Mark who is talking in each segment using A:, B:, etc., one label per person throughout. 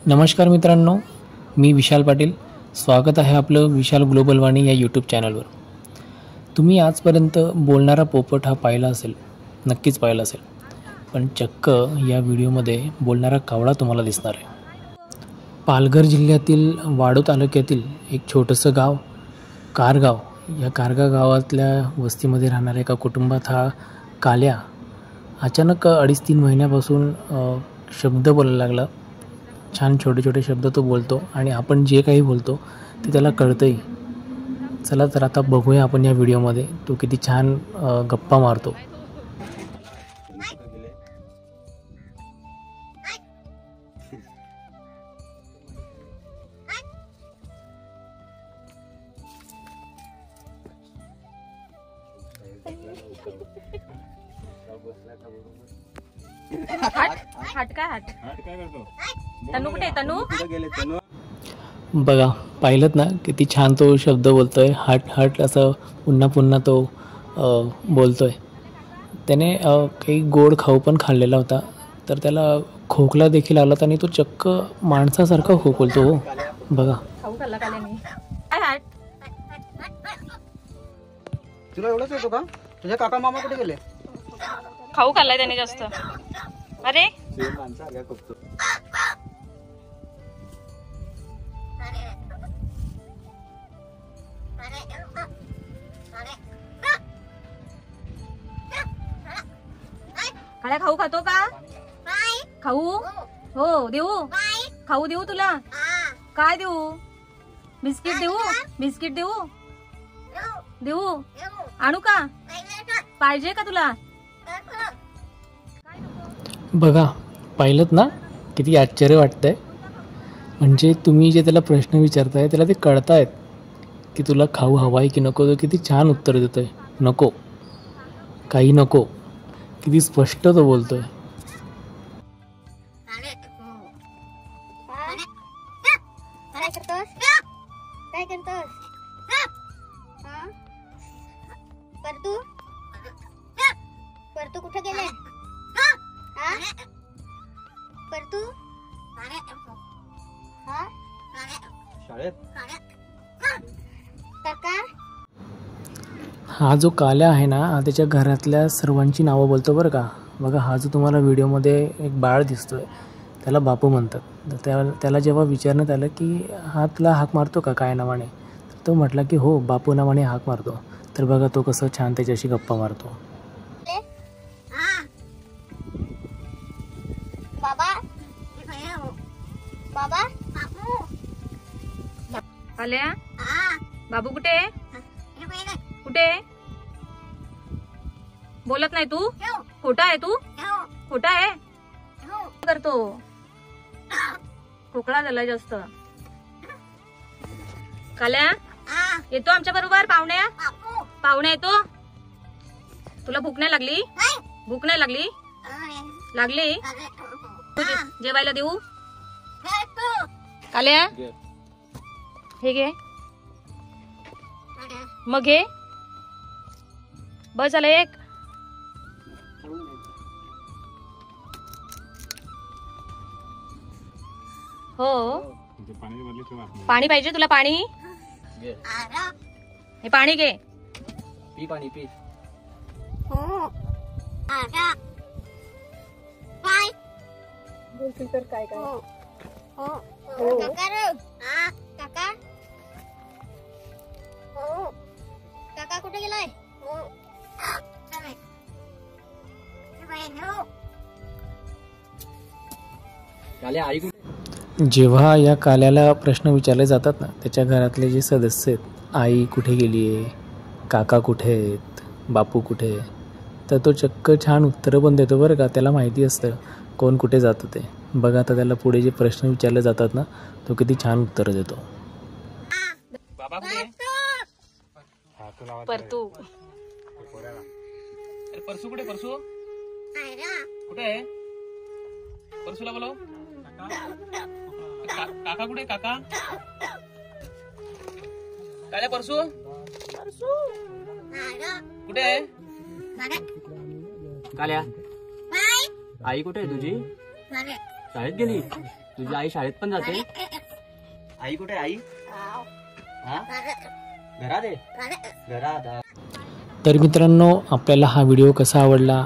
A: नमस्कार मित्रांनो, मी विशाल पाटील. स्वागत आहे आपलं विशाल ग्लोबल वाणी या यूट्यूब चॅनलवर. तुम्ही आजपर्यंत बोलणारा पोपट हा पाहिला असेल, नक्कीच पाहिला असेल. पण चक्क या व्हिडिओमध्ये बोलणारा कावळा तुम्हाला दिसणार आहे. पालघर जिल्ह्यातील वाडो तालुक्यातील एक छोटंसं गाव कारगाव, या कारगा गावातल्या वस्तीमध्ये राहणाऱ्या एका कुटुंबात हा काल्या अचानक 2.5-3 महिन्यापासून शब्द बोलायला लागला. छान छोटे छोटे शब्द तो बोलतो आणि आपण जे काही बोलतो ते त्याला कळतंही. चला तर आता बघूया आपण या व्हिडिओमध्ये तो किती छान गप्पा मारतो.
B: हट काय करतो तनू? कुठे तनू?
A: बघा, पाहिलं ना किती छान तो शब्द बोलतोय. हट हट असं पुन्हा पुन्हा तो बोलतोय. त्याने काही गोड खाऊ पण खाल्लेला होता, तर त्याला खोकला देखील आला आणि तो चक्क माणसासारखा खोकलतो. हो बघा,
B: खाऊ खाल्ला काल्याने. काय हट?
C: तुला एवढंच येतो का? तुझे काका मामा कुठे गेले?
B: खाऊ खाल्लाय त्याने जास्त. अरे काळ्या खाऊ खातो का? खाऊ हो देऊ. खाऊ देऊ तुला? काय देऊ? बिस्किट देऊ? बिस्किट देऊ? देऊ? आणू का? पाहिजे का तुला?
A: बघा, पाहिलं ना किती आश्चर्य वाटतंय. म्हणजे तुम्ही जे त्याला प्रश्न विचारताय त्याला ते कळतायत की तुला खाऊ हवा आहे की नको. तो किती छान उत्तर देतोय, नको, काही नको. किती स्पष्ट तो बोलतोय.
D: काय करतोस? परतू कुठे गेले? परतू
C: शाळेत.
D: काका
A: हा जो काल्या आहे ना, हा त्याच्या घरातल्या सर्वांची नावं बोलतो बरं का. बघा, हा जो तुम्हाला व्हिडिओमध्ये एक बाळ दिसतोय त्याला बापू म्हणतात. तर त्याला जेव्हा विचारण्यात आलं की हा तुला हाक मारतो का काय नावाने, तर तो म्हटला की हो, बापू नावाने हाक मारतो. तर बघा तो कसं छान त्याच्याशी गप्पा मारतो.
D: बाबा बाबा
B: काल्या बाबू कुठे? कुठे? बोलत नाही तू? खोटा आहे तू? खोटा आहे? करतो. खोकला झाला जास्त. काल्या येतो आमच्या बरोबर? पाहुण्या येतो. तुला भूक नाही लागली? भूक नाही लागली? लागली? जेवायला देऊ? काल्या हे घे. मग घे. बस झालं एक. हो, पाणी पाहिजे तुला? पाणी हे पाणी घे.
C: पी पाणी पी.
D: बोलतील तर काय काय? काका काका काका कुठे गेलाय?
C: आई कुठे?
A: जेव्हा या काल्याला प्रश्न विचारले जातात ना, त्याच्या घरातले जे सदस्य आहेत, आई कुठे गेली आहे, काका कुठे आहेत, बापू कुठे आहे, तर तो चक्क छान उत्तरं पण देतो बरं का. त्याला माहिती असतं कोण कुठे जातं ते. बघा, आता त्याला पुढे जे प्रश्न विचारले जातात ना, तो किती छान उत्तरं देतो.
B: परतू
C: परसू कुठे? परसू कुठे आहे? परसूला बोलव. काका कुठे? काका काल्या परसू कुठे आहे? काल्या आई कुठे आहे तुझी? शाळेत गेली.
E: तुझी आई शाळेत पण जाते? आई कुठे आई? हा घरात आहे. घरात हा.
A: तर मित्रांनो, आपल्याला हा व्हिडिओ कसा आवडला,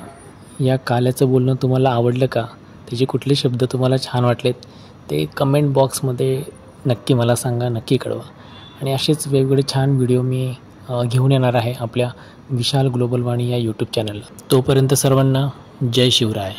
A: या काल्याचं बोलणं तुम्हाला आवडलं का, त्याचे कुठले शब्द तुम्हाला छान वाटलेत ते कमेंट बॉक्समध्ये नक्की मला सांगा, नक्की कळवा. आणि असेच वेगवेगळे छान व्हिडिओ मी घेऊन येणार आहे आपल्या विशाल ग्लोबल वाणी या यूट्यूब चॅनलला. तोपर्यंत सर्वांना जय शिवराय.